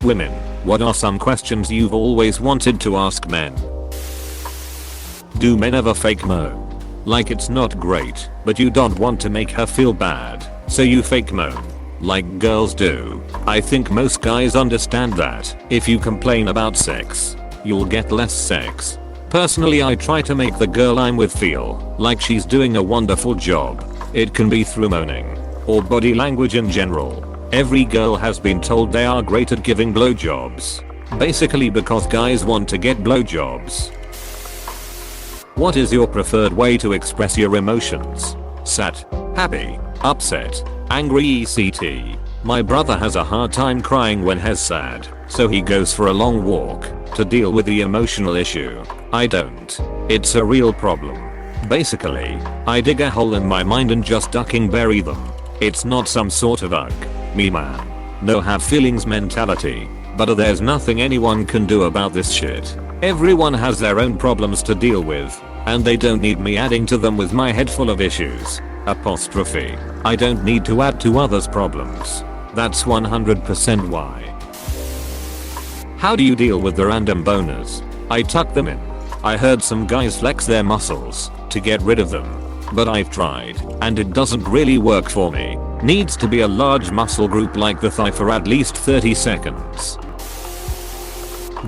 Women, what are some questions you've always wanted to ask men? Do men ever fake moan? Like it's not great, but you don't want to make her feel bad, so you fake moan. Like girls do. I think most guys understand that if you complain about sex, you'll get less sex. Personally, I try to make the girl I'm with feel like she's doing a wonderful job. It can be through moaning or body language in general. Every girl has been told they are great at giving blowjobs. Basically because guys want to get blowjobs. What is your preferred way to express your emotions? Sad, happy, upset, angry etc. My brother has a hard time crying when he's sad, so he goes for a long walk to deal with the emotional issue. I don't. It's a real problem. Basically, I dig a hole in my mind and just ducking bury them. It's not some sort of me man. No have feelings mentality, but there's nothing anyone can do about this shit. Everyone has their own problems to deal with, and they don't need me adding to them with my head full of issues. Apostrophe. I don't need to add to others' problems. That's 100% why. How do you deal with the random boners? I tuck them in. I heard some guys flex their muscles to get rid of them, but I've tried, and it doesn't really work for me. Needs to be a large muscle group like the thigh for at least 30 seconds.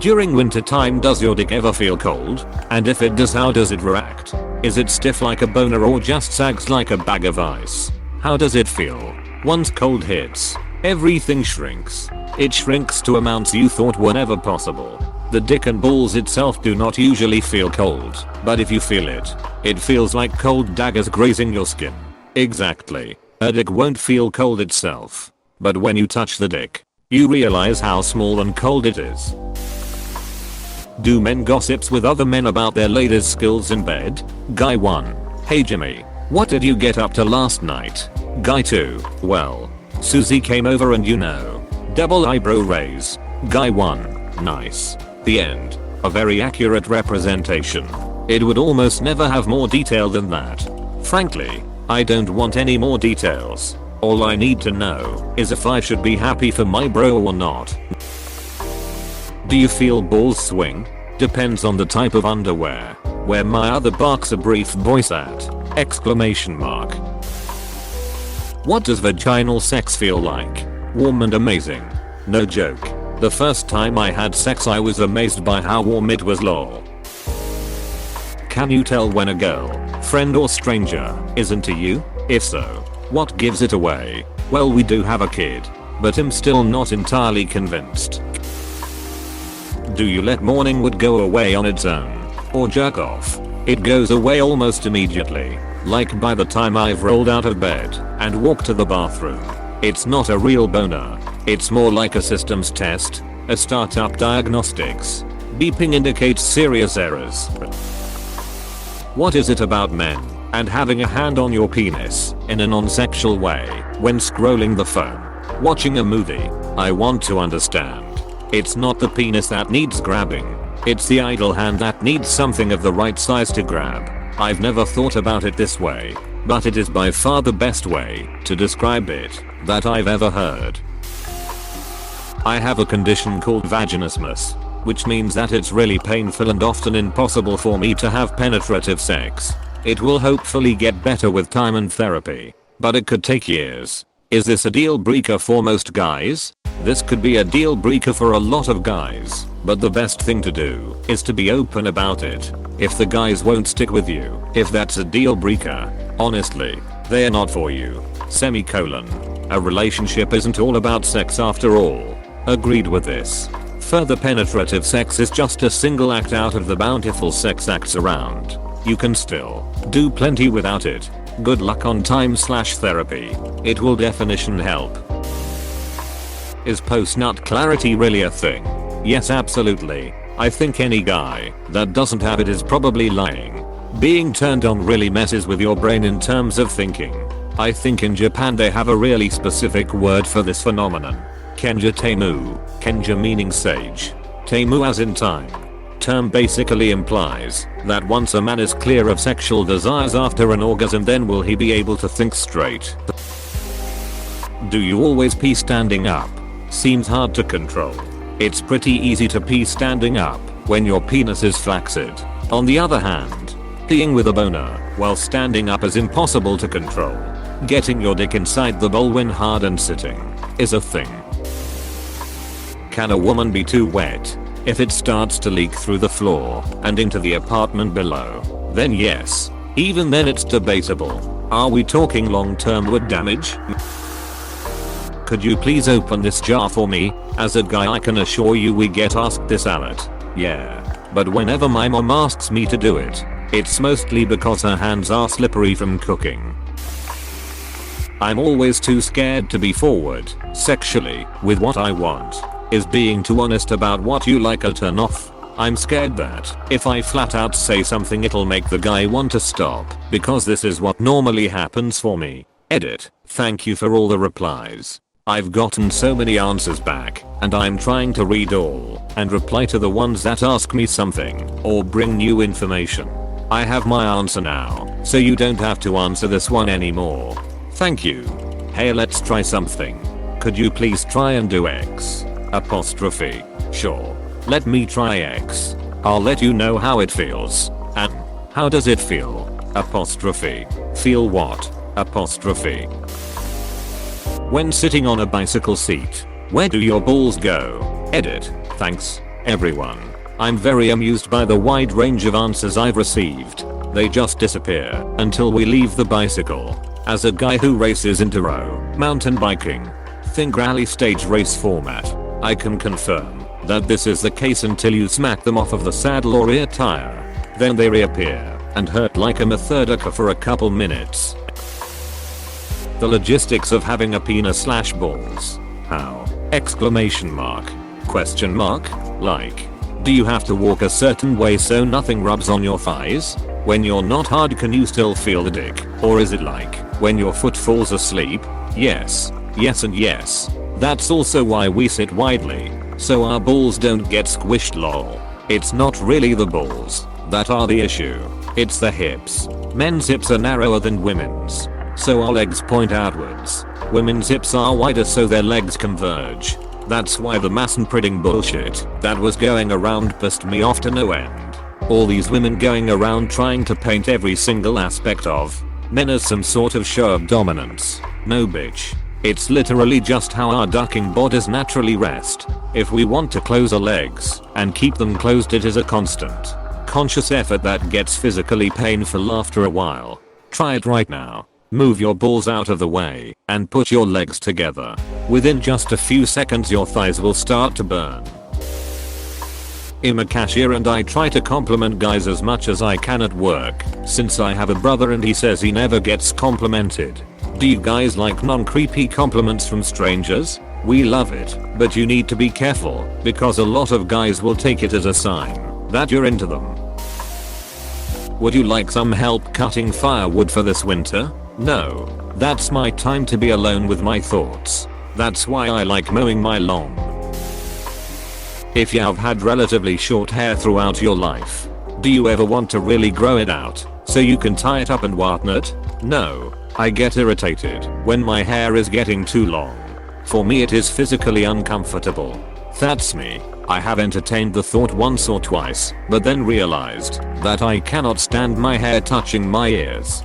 During winter time, does your dick ever feel cold? And if it does, how does it react? Is it stiff like a boner or just sags like a bag of ice? How does it feel? Once cold hits, everything shrinks. It shrinks to amounts you thought were never possible. The dick and balls itself do not usually feel cold, but if you feel it, it feels like cold daggers grazing your skin. Exactly. A dick won't feel cold itself, but when you touch the dick, you realize how small and cold it is. Do men gossips with other men about their latest skills in bed? Guy 1. Hey Jimmy, what did you get up to last night? Guy 2. Well, Susie came over and double eyebrow raise. Guy 1. Nice. The end. A very accurate representation. It would almost never have more detail than that. Frankly, I don't want any more details. All I need to know is if I should be happy for my bro or not. Do you feel balls swing? Depends on the type of underwear. Where my other barks a brief voice at! Exclamation mark. What does vaginal sex feel like? Warm and amazing. No joke. The first time I had sex I was amazed by how warm it was, lol. Can you tell when a girl, friend or stranger, is into you? If so, what gives it away? Well, we do have a kid, but I'm still not entirely convinced. Do you let morning wood go away on its own? Or jerk off? It goes away almost immediately, like by the time I've rolled out of bed and walked to the bathroom. It's not a real boner. It's more like a systems test, a startup diagnostics. Beeping indicates serious errors. What is it about men and having a hand on your penis in a non-sexual way when scrolling the phone, watching a movie? I want to understand. It's not the penis that needs grabbing. It's the idle hand that needs something of the right size to grab. I've never thought about it this way, but it is by far the best way to describe it that I've ever heard. I have a condition called vaginismus, which means that it's really painful and often impossible for me to have penetrative sex. It will hopefully get better with time and therapy, but it could take years. Is this a deal breaker for most guys? This could be a deal breaker for a lot of guys, but the best thing to do is to be open about it. If the guys won't stick with you, if that's a deal breaker, honestly, they're not for you. Semicolon. A relationship isn't all about sex after all. Agreed with this. Further, penetrative sex is just a single act out of the bountiful sex acts around. You can still do plenty without it. Good luck on time/therapy. It will definition help. Is post-nut clarity really a thing? Yes, absolutely. I think any guy that doesn't have it is probably lying. Being turned on really messes with your brain in terms of thinking. I think in Japan they have a really specific word for this phenomenon. Kenja Temu. Kenja meaning sage. Temu as in time. Term basically implies that once a man is clear of sexual desires after an orgasm, then will he be able to think straight. Do you always pee standing up? Seems hard to control. It's pretty easy to pee standing up when your penis is flaccid. On the other hand, peeing with a boner while standing up is impossible to control. Getting your dick inside the bowl when hard and sitting is a thing. Can a woman be too wet? If it starts to leak through the floor and into the apartment below, then yes. Even then it's debatable. Are we talking long-term wood damage? Could you please open this jar for me? As a guy I can assure you we get asked this a lot. Yeah. But whenever my mom asks me to do it, it's mostly because her hands are slippery from cooking. I'm always too scared to be forward, sexually, with what I want. Is being too honest about what you like a turn off? I'm scared that if I flat out say something it'll make the guy want to stop, because this is what normally happens for me. Edit. Thank you for all the replies. I've gotten so many answers back, and I'm trying to read all and reply to the ones that ask me something or bring new information. I have my answer now, so you don't have to answer this one anymore. Thank you. Hey, let's try something. Could you please try and do X? Apostrophe. Sure. Let me try X. I'll let you know how it feels. And how does it feel? Apostrophe. Feel what? Apostrophe. When sitting on a bicycle seat, where do your balls go? Edit. Thanks, everyone. I'm very amused by the wide range of answers I've received. They just disappear until we leave the bicycle. As a guy who races enduro, mountain biking, think rally stage race format, I can confirm that this is the case until you smack them off of the saddle or rear tire. Then they reappear and hurt like a methodica for a couple minutes. The logistics of having a penis/balls. How? Exclamation mark. Question mark. Like, do you have to walk a certain way so nothing rubs on your thighs? When you're not hard, can you still feel the dick? Or is it like when your foot falls asleep? Yes. Yes and yes. That's also why we sit widely, so our balls don't get squished lol. It's not really the balls that are the issue. It's the hips. Men's hips are narrower than women's, so our legs point outwards. Women's hips are wider so their legs converge. That's why the mass and printing bullshit that was going around pissed me off to no end. All these women going around trying to paint every single aspect of men as some sort of show of dominance. No bitch. It's literally just how our ducking bodies naturally rest. If we want to close our legs and keep them closed, it is a constant, conscious effort that gets physically painful after a while. Try it right now. Move your balls out of the way and put your legs together. Within just a few seconds your thighs will start to burn. I'm a cashier and I try to compliment guys as much as I can at work, since I have a brother and he says he never gets complimented. Do you guys like non-creepy compliments from strangers? We love it, but you need to be careful because a lot of guys will take it as a sign that you're into them. Would you like some help cutting firewood for this winter? No. That's my time to be alone with my thoughts. That's why I like mowing my lawn. If you have had relatively short hair throughout your life, do you ever want to really grow it out so you can tie it up and whatnot? No. I get irritated when my hair is getting too long. For me it is physically uncomfortable. That's me. I have entertained the thought once or twice, but then realized that I cannot stand my hair touching my ears.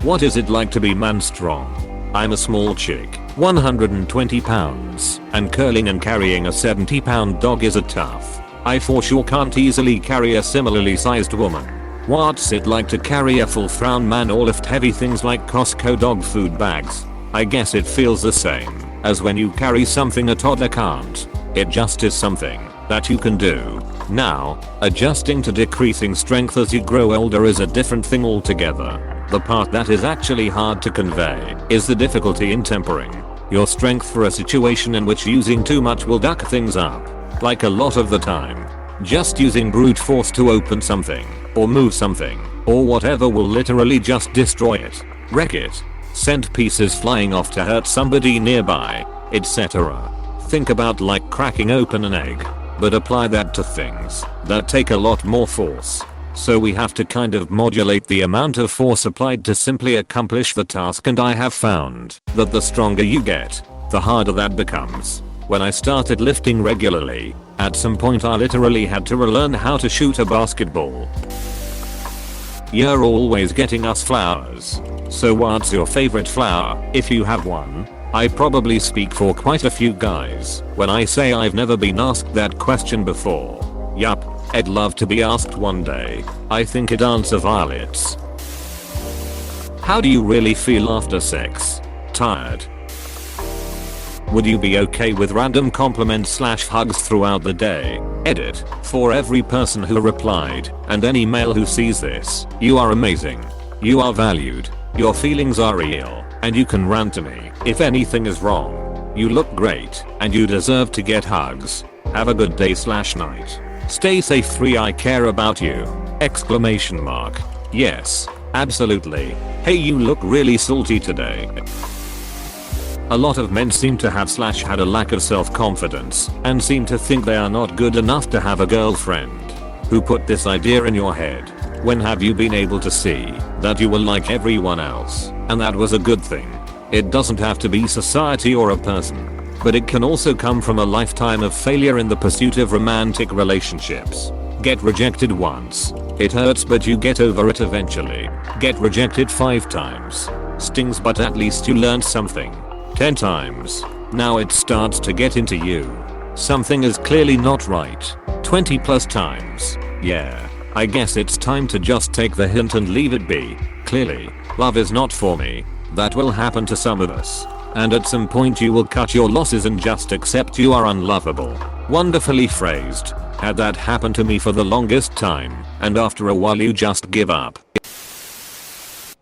What is it like to be man strong? I'm a small chick, 120 pounds, and curling and carrying a 70-pound dog is a tough. I for sure can't easily carry a similarly sized woman. What's it like to carry a full-grown man or lift heavy things like Costco dog food bags? I guess it feels the same as when you carry something a toddler can't. It just is something that you can do. Now, adjusting to decreasing strength as you grow older is a different thing altogether. The part that is actually hard to convey is the difficulty in tempering your strength for a situation in which using too much will duck things up. Like a lot of the time, just using brute force to open something, or move something, or whatever will literally just destroy it, wreck it, send pieces flying off to hurt somebody nearby, etc. Think about like cracking open an egg, but apply that to things that take a lot more force. So we have to kind of modulate the amount of force applied to simply accomplish the task, and I have found that the stronger you get, the harder that becomes. when I started lifting regularly. At some point I literally had to relearn how to shoot a basketball. You're always getting us flowers. So what's your favorite flower, if you have one? I probably speak for quite a few guys when I say I've never been asked that question before. Yup, I'd love to be asked one day. I think I'd answer violets. How do you really feel after sex? Tired. Would you be okay with random compliments/hugs throughout the day? Edit. For every person who replied, and any male who sees this, you are amazing. You are valued. Your feelings are real, and you can rant to me if anything is wrong. You look great, and you deserve to get hugs. Have a good day/night. Stay safe. 3 I care about you. Exclamation mark. Yes, absolutely. Hey, you look really salty today. A lot of men seem to have/had a lack of self-confidence and seem to think they are not good enough to have a girlfriend. Who put this idea in your head? When have you been able to see that you were like everyone else and that was a good thing? It doesn't have to be society or a person, but it can also come from a lifetime of failure in the pursuit of romantic relationships. Get rejected once. It hurts, but you get over it eventually. Get rejected 5 times. Stings, but at least you learned something. 10 times. Now it starts to get into you. Something is clearly not right. 20 plus times. Yeah. I guess it's time to just take the hint and leave it be. Clearly, love is not for me. That will happen to some of us. And at some point you will cut your losses and just accept you are unlovable. Wonderfully phrased. Had that happen to me for the longest time, and after a while you just give up.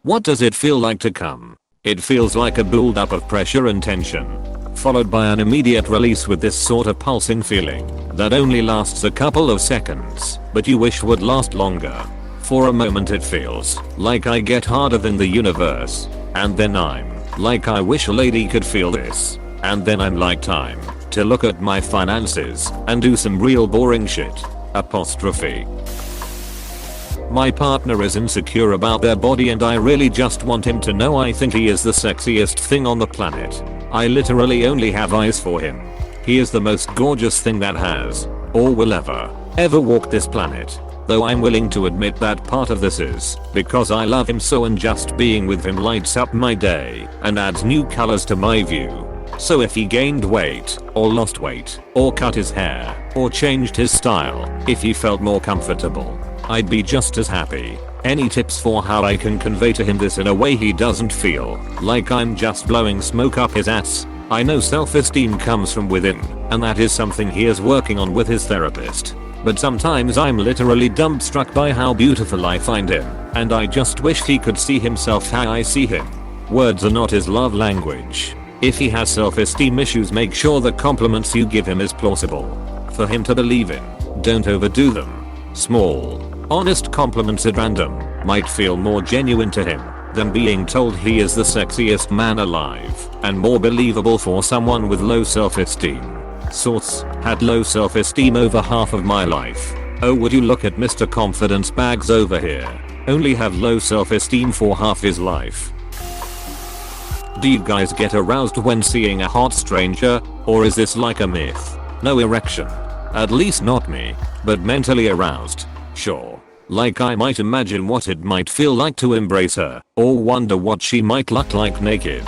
What does it feel like to come? It feels like a build-up of pressure and tension, followed by an immediate release with this sort of pulsing feeling that only lasts a couple of seconds, but you wish would last longer. For a moment it feels like I get harder than the universe, and then I'm like I wish a lady could feel this, and then I'm like time to look at my finances and do some real boring shit. Apostrophe. My partner is insecure about their body and I really just want him to know I think he is the sexiest thing on the planet. I literally only have eyes for him. He is the most gorgeous thing that has, or will ever walk this planet. Though I'm willing to admit that part of this is because I love him so, and just being with him lights up my day and adds new colors to my view. So if he gained weight, or lost weight, or cut his hair, or changed his style, if he felt more comfortable, I'd be just as happy. Any tips for how I can convey to him this in a way he doesn't feel like I'm just blowing smoke up his ass? I know self-esteem comes from within, and that is something he is working on with his therapist. But sometimes I'm literally dumbstruck by how beautiful I find him, and I just wish he could see himself how I see him. Words are not his love language. If he has self-esteem issues, make sure the compliments you give him is plausible for him to believe in. Don't overdo them. Small, honest compliments at random might feel more genuine to him than being told he is the sexiest man alive, and more believable for someone with low self-esteem. Source: had low self-esteem over half of my life. Oh, would you look at Mr. Confidence Bags over here. Only have low self-esteem for half his life. Do you guys get aroused when seeing a hot stranger, or is this like a myth? No erection. At least not me, but mentally aroused. Sure. Like I might imagine what it might feel like to embrace her, or wonder what she might look like naked.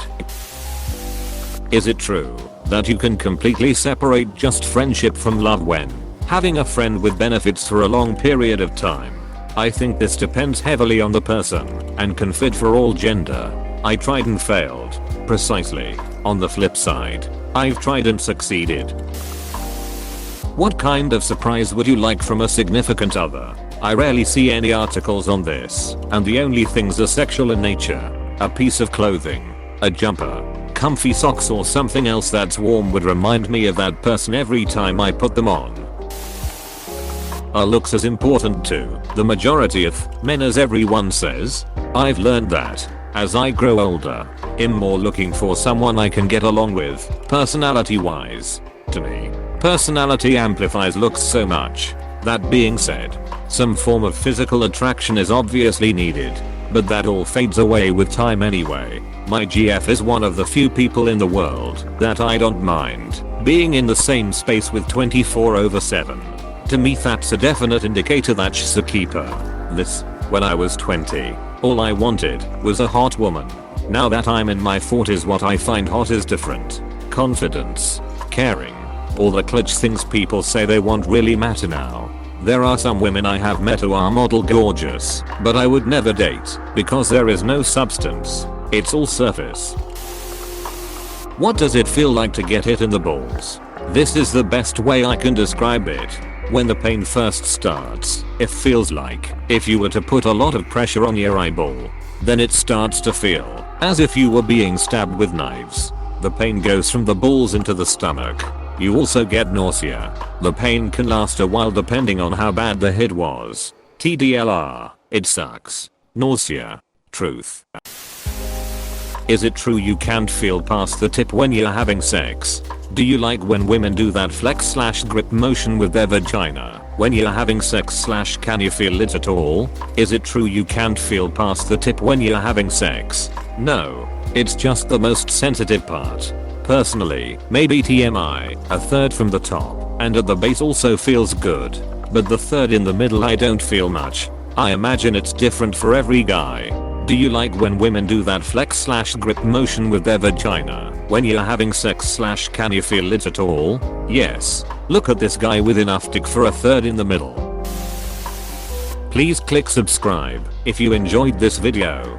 Is it true that you can completely separate just friendship from love when having a friend with benefits for a long period of time? I think this depends heavily on the person and can fit for all gender. I tried and failed. Precisely. On the flip side, I've tried and succeeded. What kind of surprise would you like from a significant other? I rarely see any articles on this, and the only things are sexual in nature. A piece of clothing, a jumper, comfy socks, or something else that's warm would remind me of that person every time I put them on. Are looks as important to the majority of men as everyone says? I've learned that as I grow older, I'm more looking for someone I can get along with, personality wise. To me, personality amplifies looks so much. That being said, some form of physical attraction is obviously needed, but that all fades away with time anyway. My GF is one of the few people in the world that I don't mind being in the same space with 24/7. To me that's a definite indicator that she's a keeper. This, when I was 20, all I wanted was a hot woman. Now that I'm in my 40s, what I find hot is different. Confidence, caring, all the clutch things people say they want really matter now. There are some women I have met who are model gorgeous, but I would never date because there is no substance. It's all surface. What does it feel like to get hit in the balls? This is the best way I can describe it. When the pain first starts, it feels like if you were to put a lot of pressure on your eyeball. Then it starts to feel as if you were being stabbed with knives. The pain goes from the balls into the stomach. You also get nausea. The pain can last a while depending on how bad the hit was. TDLR, it sucks. Nausea. Truth. Is it true you can't feel past the tip when you're having sex? Do you like when women do that flex/grip motion with their vagina when you're having sex/ can you feel it at all? Is it true you can't feel past the tip when you're having sex? No. It's just the most sensitive part. Personally, maybe TMI, a third from the top and at the base also feels good. But the third in the middle I don't feel much. I imagine it's different for every guy. Do you like when women do that flex/grip motion with their vagina when you're having sex/ can you feel it at all? Yes. Look at this guy with enough dick for a third in the middle. Please click subscribe if you enjoyed this video.